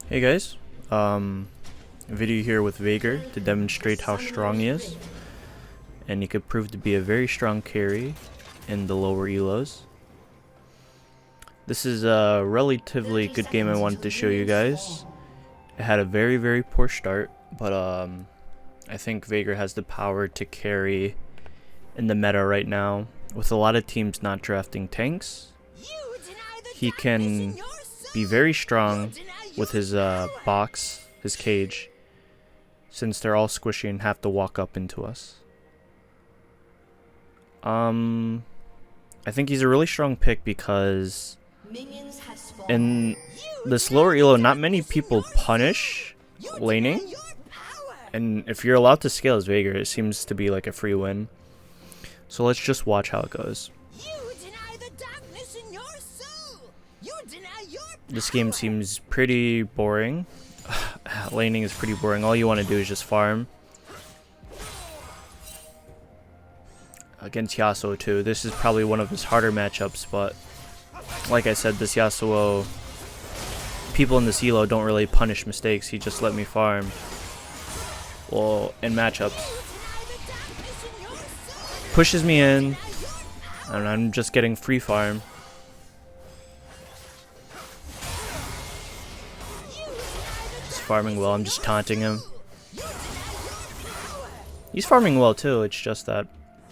Hey guys, video here with Veigar to demonstrate how strong he is, and he could prove to be a very strong carry in the lower elos. This is a relatively good game I wanted to show you guys. It had a very poor start, but I think Veigar has the power to carry in the meta right now. With a lot of teams not drafting tanks, he can be very strong with his box, his cage, since they're all squishy and have to walk up into us. I think he's a really strong pick because in this lower elo, not many people punish laning, and if you're allowed to scale as Veigar, it seems to be like a free win. So let's just watch how it goes. This game seems pretty boring. Laning is pretty boring. All you want to do is just farm. Against Yasuo too. This is probably one of his harder matchups, but like I said, this Yasuo, people in this elo don't really punish mistakes. He just let me farm. Well, in matchups. Pushes me in, and I'm just getting free farm. Farming well. I'm just taunting him. He's farming well too, it's just that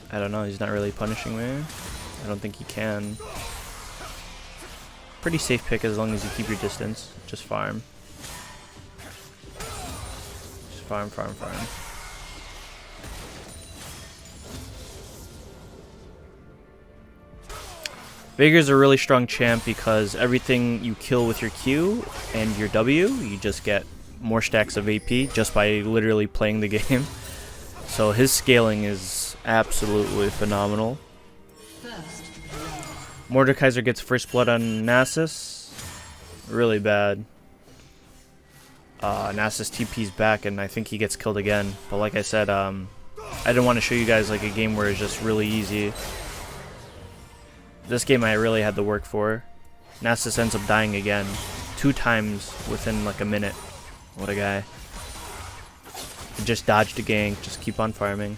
I don't know, he's not really punishing me. I don't think he can. Pretty safe pick as long as you keep your distance. Just farm. Just farm. Veigar's a really strong champ because everything you kill with your Q and your W, you just get more stacks of AP just by literally playing the game. So his scaling is absolutely phenomenal. Mordekaiser gets first blood on Nasus. Really bad. Nasus TP's back and I think he gets killed again. But like I said, I didn't want to show you guys like a game where it's just really easy. This game I really had to work for. Nasus ends up dying again. 2 times within like a minute. What a guy. Just dodged a gank, just keep on farming.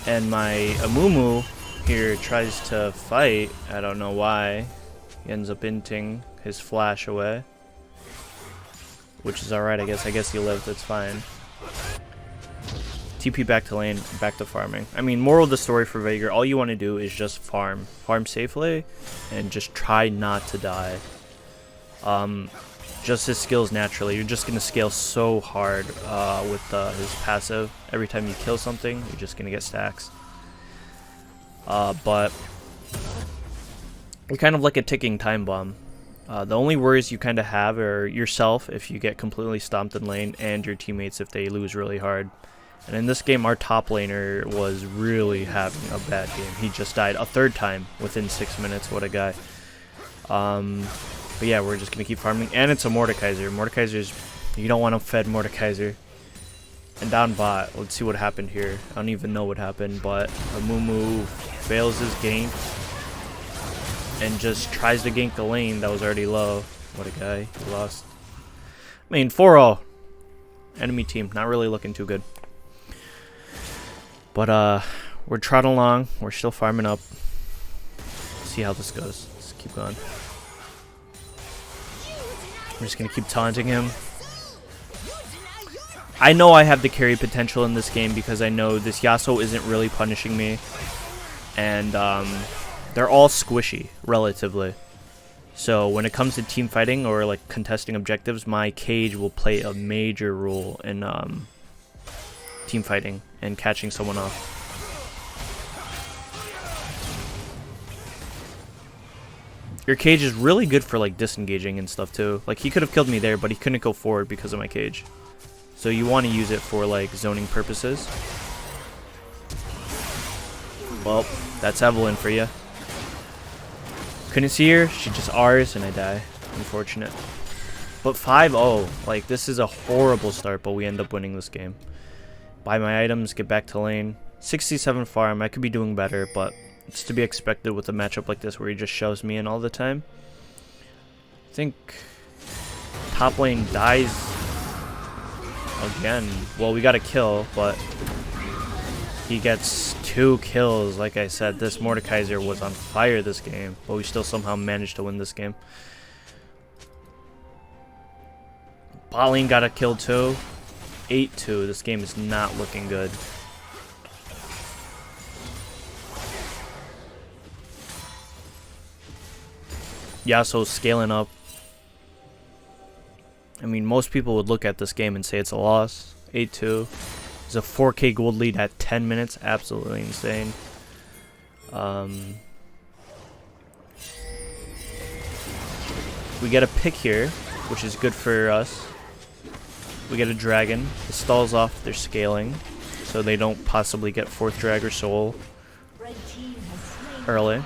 And my Amumu here tries to fight. I don't know why. He ends up inting his flash away. Which is alright, I guess. I guess he lived, it's fine. TP back to lane, back to farming. I mean, moral of the story for Veigar, all you want to do is just farm. Farm safely, and just try not to die. Just his skills naturally. You're just going to scale so hard with his passive. Every time you kill something, you're just going to get stacks. But you're kind of like a ticking time bomb. The only worries you kind of have are yourself if you get completely stomped in lane, and your teammates if they lose really hard. And in this game, our top laner was really having a bad game. He just died a 3rd time within 6 minutes. What a guy. But yeah, we're just going to keep farming. And it's a Mordekaiser. Mordekaiser's... You don't want to fed Mordekaiser. And down bot. Let's see what happened here. I don't even know what happened, but Amumu fails his gank. And just tries to gank the lane that was already low. What a guy. He lost. I mean, 4-0. Enemy team. Not really looking too good. But we're trotting along. We're still farming up. See how this goes. Let's keep going. We're just gonna keep taunting him. I know I have the carry potential in this game because I know this Yasuo isn't really punishing me, and they're all squishy relatively. So when it comes to team fighting or like contesting objectives, my cage will play a major role in team fighting and catching someone off. Your cage is really good for like disengaging and stuff too. Like he could have killed me there, but he couldn't go forward because of my cage. So you want to use it for like zoning purposes. Well, that's Evelyn for you. Couldn't see her, she just R's and I die. Unfortunate. But 5-0, like this is a horrible start, but we end up winning this game. Buy my items, get back to lane. 67 farm, I could be doing better, but it's to be expected with a matchup like this where he just shoves me in all the time. think top lane dies again. Well, we got a kill, but he gets 2 kills. Like I said, this Mordekaiser was on fire this game, but we still somehow managed to win this game. Bot lane got a kill too. 8-2. This game is not looking good. Yasuo's scaling up. I mean, most people would look at this game and say it's a loss. 8-2. It's a 4K gold lead at 10 minutes. Absolutely insane. We get a pick here, which is good for us. We get a dragon. It stalls off their scaling, so they don't possibly get 4th drag or soul early.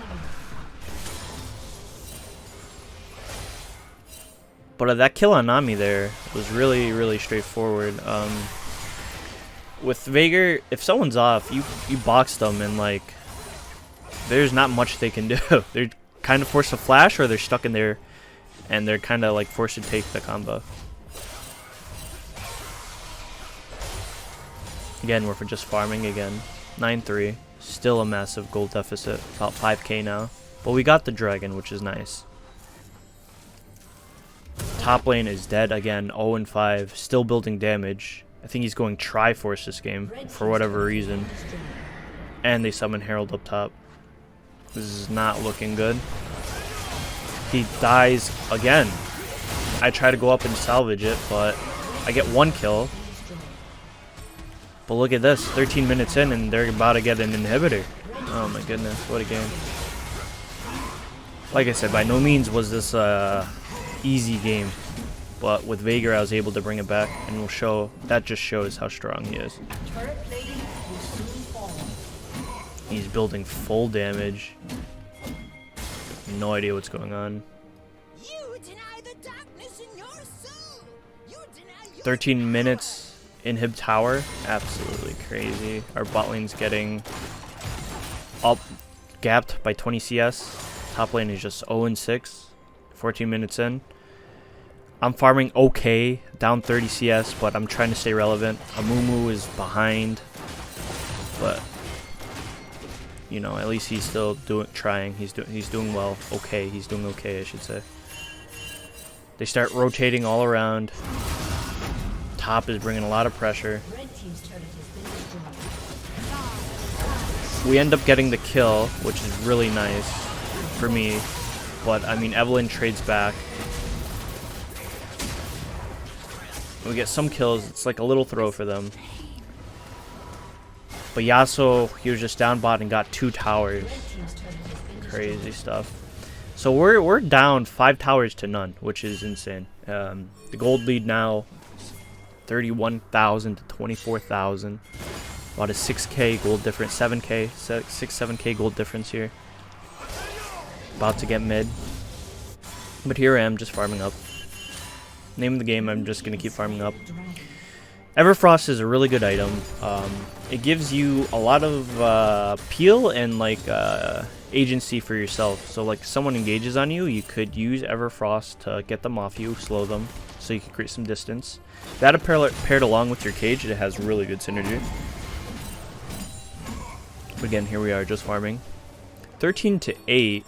But that kill on Nami there was really, really straightforward. With Veigar, if someone's off, you box them, and like, there's not much they can do. They're kind of forced to flash, or they're stuck in there, and they're kind of like forced to take the combo. Again, we're just farming again. 9-3. Still a massive gold deficit. About 5K now. But we got the dragon, which is nice. Top lane is dead again. 0-5. Still building damage. I think he's going Triforce this game for whatever reason. And they summon Herald up top. This is not looking good. He dies again. I try to go up and salvage it, but I get 1 kill. But look at this, 13 minutes in and they're about to get an inhibitor. Oh my goodness, what a game. Like I said, by no means was this a easy game. But with Veigar I was able to bring it back, and we'll show, that just shows how strong he is. He's building full damage. No idea what's going on. 13 minutes. Inhib tower, absolutely crazy. Our bot lane's getting up, gapped by 20 CS. Top lane is just 0-6, 14 minutes in. I'm farming okay, down 30 CS, but I'm trying to stay relevant. Amumu is behind, but you know, at least he's still trying. He's doing well. Okay, he's doing okay, I should say. They start rotating all around. Top is bringing a lot of pressure. We end up getting the kill, which is really nice for me. But I mean, Evelyn trades back. We get some kills. It's like a little throw for them. But Yasuo, he was just down bot and got 2 towers. Crazy stuff. So we're down 5 towers to none, which is insane. The gold lead now. 31,000 to 24,000. About a 6K gold difference, 7K, 7K gold difference here. About to get mid. But here I am, just farming up. Name of the game, I'm just going to keep farming up. Everfrost is a really good item. It gives you a lot of peel and like agency for yourself. So like someone engages on you, you could use Everfrost to get them off you, slow them, so you can create some distance. That paired along with your cage, it has really good synergy. But again, here we are just farming. 13-8.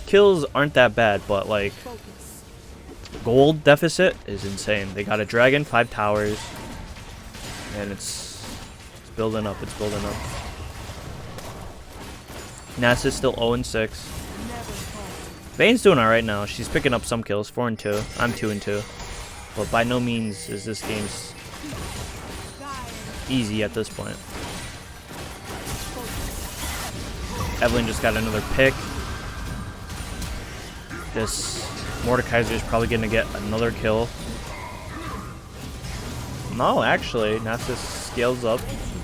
Kills aren't that bad, but like gold deficit is insane. They got a dragon, 5 towers, and it's building up. It's building up. Nasa's still 0-6. Vayne's doing alright now. She's picking up some kills, 4-2. I'm 2-2. But by no means is this game's easy at this point. Evelyn just got another pick. This Mordekaiser is probably going to get another kill. No, actually, Nasus scales up.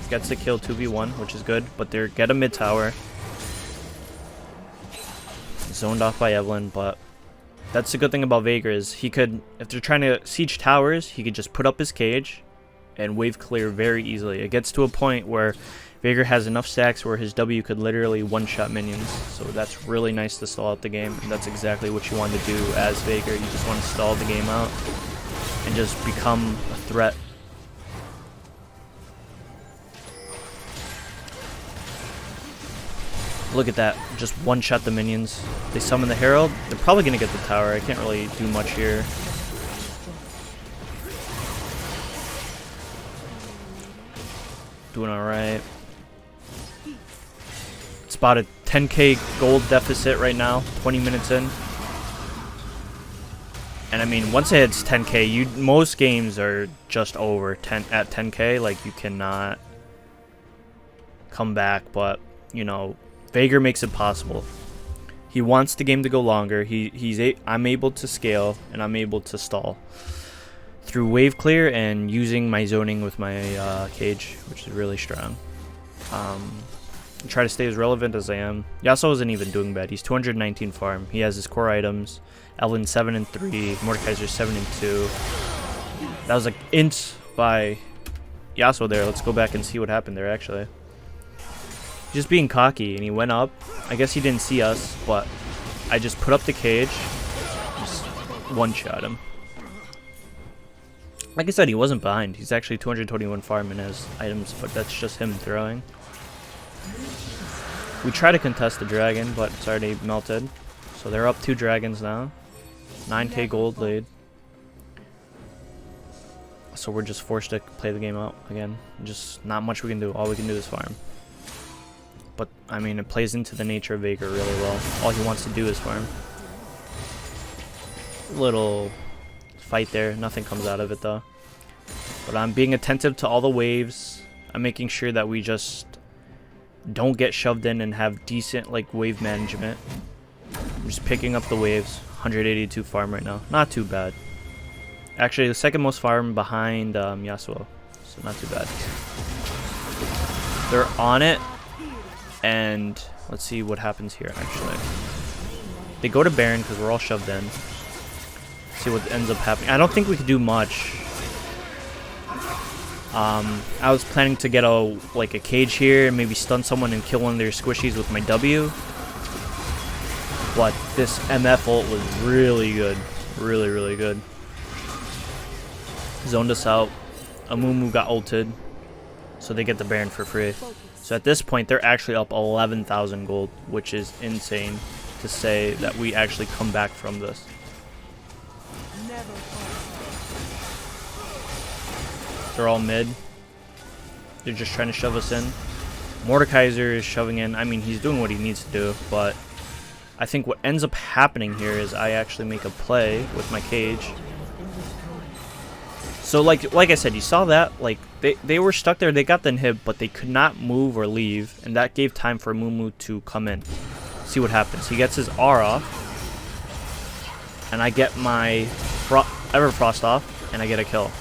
Gets a kill 2v1, which is good. But they get a mid tower. Zoned off by Evelyn, but that's the good thing about Veigar is he could, if they're trying to siege towers, he could just put up his cage and wave clear very easily. It gets to a point where Veigar has enough stacks where his W could literally one-shot minions, so that's really nice to stall out the game, and that's exactly what you want to do as Veigar. You just want to stall the game out and just become a threat. Look at that, just one-shot the minions. They summon the Herald, they're probably going to get the tower. I can't really do much here. Doing alright. It's about a 10k gold deficit right now, 20 minutes in. And I mean, once it hits 10k, most games are just over at 10k. Like, you cannot come back, but, you know, Veigar makes it possible. He wants the game to go longer. I'm able to scale, and I'm able to stall through wave clear and using my zoning with my cage, which is really strong. Try to stay as relevant as I am. Yasuo isn't even doing bad. He's 219 farm. He has his core items. Evelyn 7 and 3. Mordekaiser 7 and 2. That was like int by Yasuo there. Let's go back and see what happened there actually. Just being cocky, and he went up. I guess he didn't see us, but I just put up the cage, just one-shot him. Like I said, he wasn't behind. He's actually 221 farm in his items, but that's just him throwing. We try to contest the dragon, but it's already melted. So they're up 2 dragons now. 9k gold lead. So we're just forced to play the game out again. Just not much we can do. All we can do is farm. But, I mean, it plays into the nature of Veigar really well. All he wants to do is farm. Little fight there. Nothing comes out of it, though. But I'm being attentive to all the waves. I'm making sure that we just don't get shoved in and have decent, like, wave management. I'm just picking up the waves. 182 farm right now. Not too bad. Actually, the second most farm behind Yasuo. So, not too bad. They're on it. And let's see what happens here, actually. They go to Baron because we're all shoved in. See what ends up happening. I don't think we could do much. I was planning to get a cage here and maybe stun someone and kill one of their squishies with my W. But this MF ult was really good. Really, really good. Zoned us out. Amumu got ulted. So they get the Baron for free. So at this point, they're actually up 11,000 gold, which is insane to say that we actually come back from this. They're all mid. They're just trying to shove us in. Mordekaiser is shoving in. I mean, he's doing what he needs to do, but I think what ends up happening here is I actually make a play with my cage. So like I said, you saw that, like they were stuck there, they got the inhib, but they could not move or leave, and that gave time for Mumu to come in. See what happens. He gets his R off, and I get my Everfrost off, and I get a kill.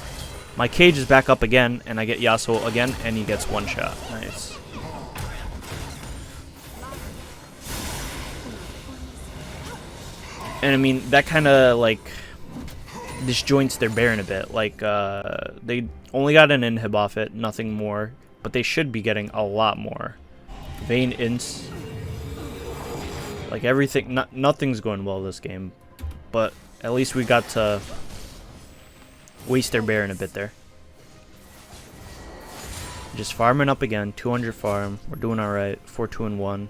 My cage is back up again, and I get Yasuo again, and he gets one shot. Nice. And I mean, that kind of like disjoints their Baron a bit. Like, they only got an inhib off it, nothing more. But they should be getting a lot more. Vayne ints. Like, everything, nothing's going well this game. But at least we got to waste their Baron a bit there. Just farming up again, 200 farm. We're doing alright, 4-2-1.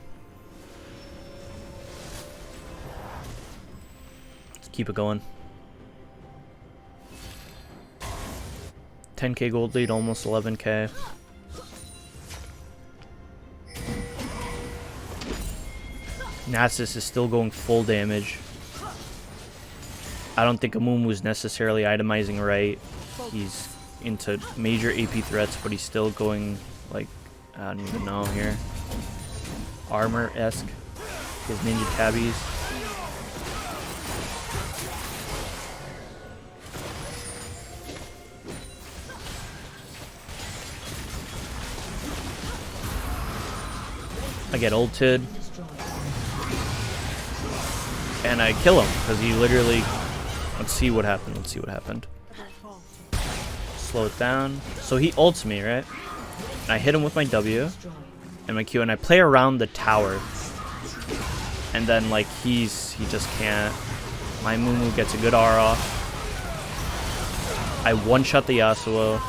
Let's keep it going. 10k gold lead, almost 11k. Nasus is still going full damage. I don't think Amumu is necessarily itemizing right. He's into major AP threats, but he's still going, like, I don't even know here. Armor-esque. His ninja tabbies. I get ulted. And I kill him, because he literally... Let's see what happened. Let's see what happened. Slow it down. So he ults me, right? I hit him with my W and my Q, and I play around the tower. And then like he just can't. My Mumu gets a good R off. I one-shot the Yasuo.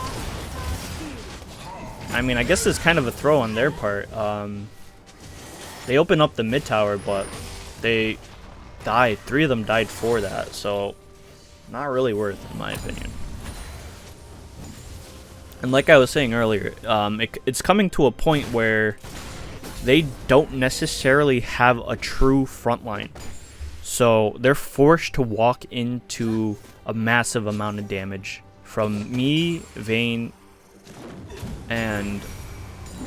I mean, I guess it's kind of a throw on their part. They open up the mid tower, but they died. 3 of them died for that, so not really worth, in my opinion. And like I was saying earlier, it's coming to a point where they don't necessarily have a true front line. So they're forced to walk into a massive amount of damage from me, Vayne, and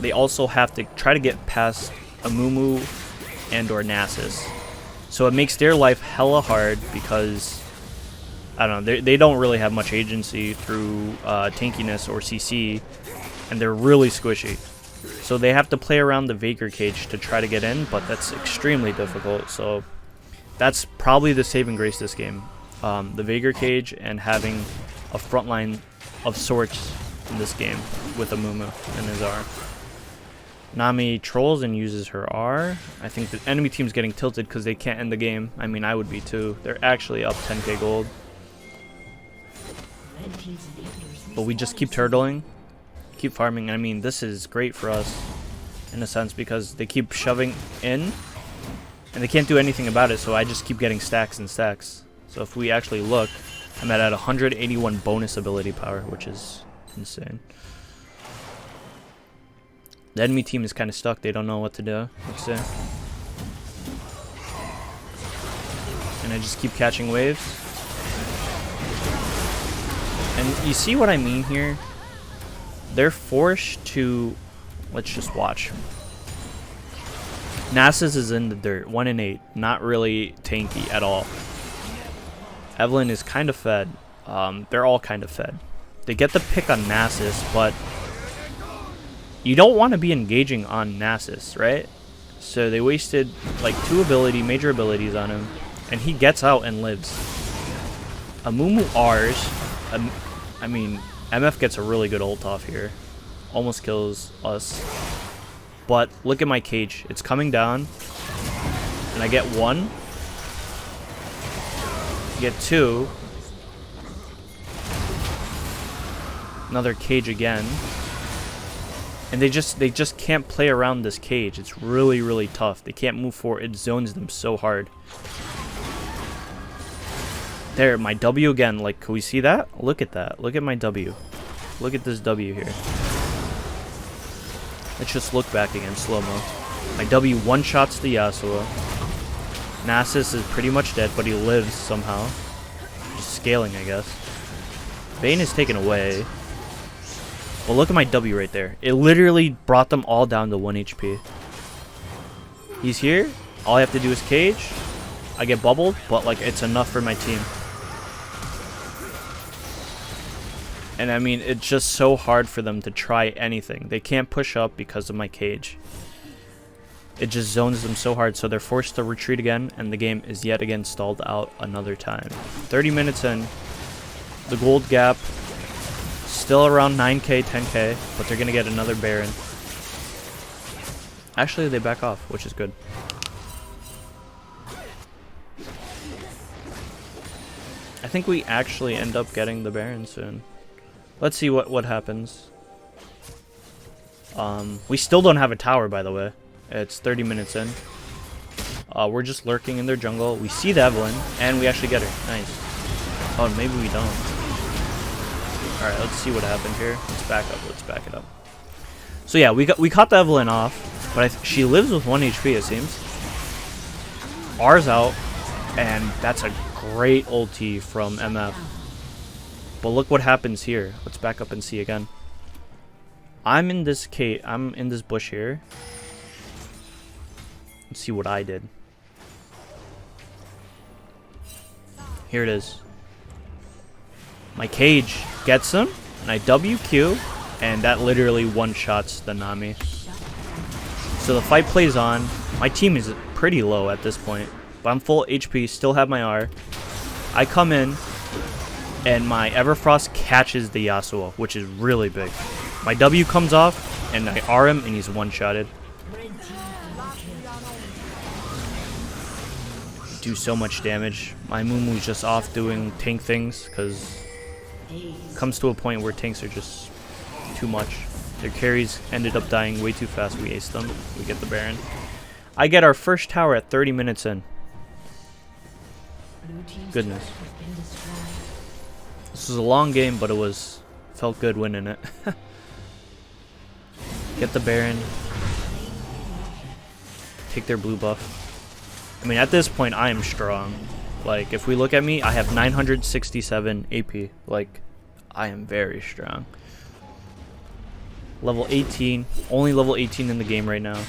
they also have to try to get past Amumu and or Nasus. So it makes their life hella hard because, I don't know, they don't really have much agency through tankiness or CC, and they're really squishy. So they have to play around the Veigar cage to try to get in, but that's extremely difficult. So that's probably the saving grace this game. The Veigar cage and having a front line of sorts in this game with Amumu and his R. Nami trolls and uses her R. I think the enemy team's getting tilted because they can't end the game. I mean, I would be too. They're actually up 10k gold. But we just keep turtling, keep farming. I mean, this is great for us in a sense because they keep shoving in and they can't do anything about it, so I just keep getting stacks and stacks. So if we actually look, I'm at 181 bonus ability power, which is insane. The enemy team is kind of stuck. They don't know what to do. Let's see. And I just keep catching waves. And you see what I mean here? They're forced to... Let's just watch. Nasus is in the dirt. 1 and 8. Not really tanky at all. Evelynn is kind of fed. They're all kind of fed. They get the pick on Nasus, but you don't want to be engaging on Nasus, right? So they wasted like 2 major abilities on him, and he gets out and lives. Amumu R's. I mean, MF gets a really good ult off here. Almost kills us. But look at my cage. It's coming down. And I get 1. Get 2. Another cage again. And they just can't play around this cage. It's really, really tough. They can't move forward. It zones them so hard. There, my W again. Like, can we see that? Look at that. Look at my W. Look at this W here. Let's just look back again, slow-mo. My W one-shots the Yasuo. Nasus is pretty much dead, but he lives somehow. Just scaling, I guess. Vayne is taken away. Well, look at my W right there. It literally brought them all down to 1 HP. He's here. All I have to do is cage. I get bubbled, but like it's enough for my team. And I mean, it's just so hard for them to try anything. They can't push up because of my cage. It just zones them so hard, so they're forced to retreat again, and the game is yet again stalled out another time. 30 minutes in, the gold gap still around 9k, 10k, but they're gonna get another Baron. Actually, they back off, which is good. I think we actually end up getting the Baron soon. Let's see what happens. We still don't have a tower, by the way. It's 30 minutes in. We're just lurking in their jungle. We see the Evelynn, and we actually get her. Nice. Oh, maybe we don't. Alright, let's see what happened here. Let's back up. Let's back it up. So yeah, we caught the Evelynn off, but she lives with 1 HP, it seems. R's out, and that's a great ulti from MF. But look what happens here. Let's back up and see again. I'm in this bush here. Let's see what I did. Here it is. My cage gets him, and I WQ, and that literally one-shots the Nami. So the fight plays on. My team is pretty low at this point, but I'm full HP, still have my R. I come in, and my Everfrost catches the Yasuo, which is really big. My W comes off, And I R him, and he's one-shotted. Do so much damage. My Moomoo's just off doing tank things, because comes to a point where tanks are just too much. Their carries ended up dying way too fast. We aced them. We get the Baron. I get our first tower at 30 minutes in. Goodness. This was a long game, but felt good winning it. Get the Baron. Take their blue buff. I mean, at this point, I am strong. Like, if we look at me, I have 967 AP. Like, I am very strong. Level 18. Only level 18 in the game right now.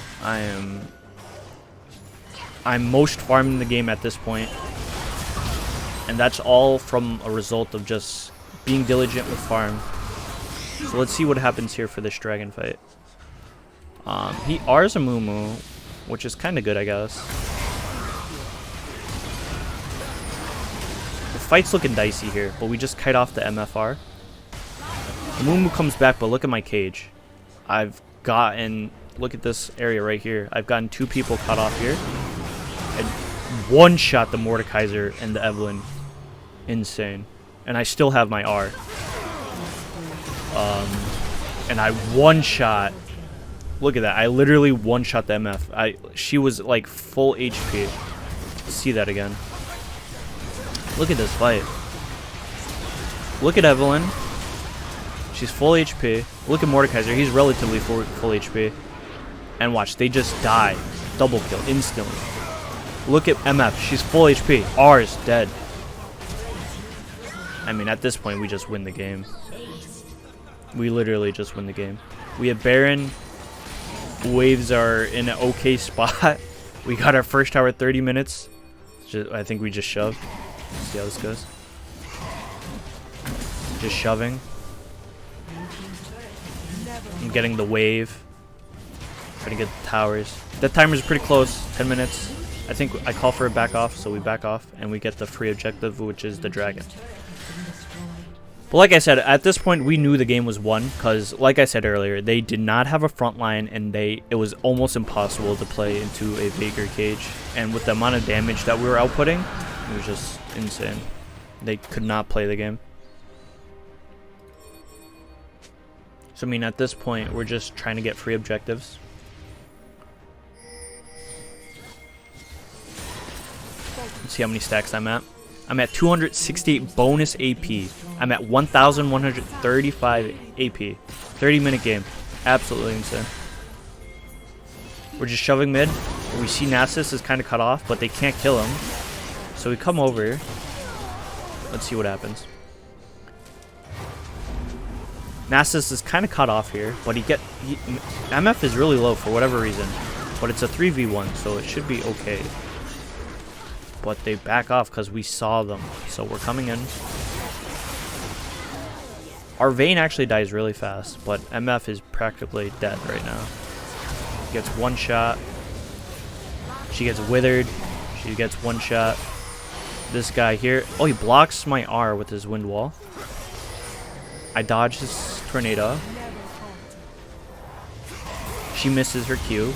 I'm most farmed in the game at this point. And that's all from a result of just being diligent with farm. So let's see what happens here for this dragon fight. He R's a Moo, which is kind of good, I guess. The fight's looking dicey here, but we just kite off the MFR. The Moo comes back, but look at my cage. I've gotten, look at this area right here. I've gotten 2 people cut off here. And one-shot the Mordekaiser and the Evelyn. Insane. And I still have my R. And I one-shot. Look at that. I literally one-shot the MF. She was like full HP. Let's see that again. Look at this fight. Look at Evelyn. She's full HP. Look at Mordekaiser. He's relatively full HP. And watch, they just die. Double kill instantly. Look at MF. She's full HP. R is dead. I mean, at this point, we just win the game. We literally just win the game. We have Baron. Waves are in an okay spot. We got our first tower 30 minutes. I think we just shoved. Let's see how this goes. Just shoving. I'm getting the wave. Trying to get the towers. That timer's pretty close. 10 minutes. I think I call for a back off, so we back off, and we get the free objective, which is the dragon. But like I said, at this point, we knew the game was won, because, like I said earlier, they did not have a front line, and it was almost impossible to play into a Veigar cage. And with the amount of damage that we were outputting, it was just insane. They could not play the game. So, I mean, at this point, we're just trying to get free objectives. Let's see how many stacks I'm at. I'm at 268 bonus AP. I'm at 1,135 AP. 30-minute game. Absolutely insane. We're just shoving mid. We see Nasus is kind of cut off, but they can't kill him. So we come over. Let's see what happens. Nasus is kind of cut off here, but MF is really low for whatever reason. But it's a 3v1, so it should be okay. But they back off because we saw them. So we're coming in. Our Vayne actually dies really fast, but MF is practically dead right now. Gets one shot. She gets withered. She gets one shot. This guy here. Oh, he blocks my R with his wind wall. I dodge his tornado. She misses her Q.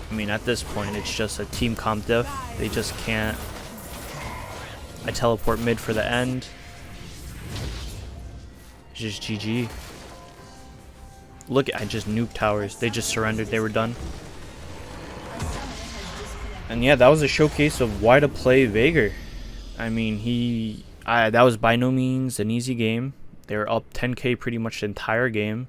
I mean, at this point, it's just a team comp diff. They just can't. I teleport mid for the end. It's just GG. Look, I just nuked towers. They just surrendered. They were done. And yeah, that was a showcase of why to play Veigar. I mean, that was by no means an easy game. They were up 10k pretty much the entire game.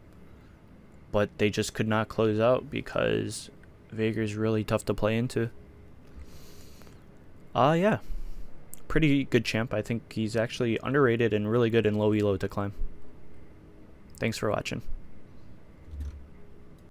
But they just could not close out because Veigar is really tough to play into. Yeah. Pretty good champ. I think he's actually underrated and really good in low elo to climb. Thanks for watching.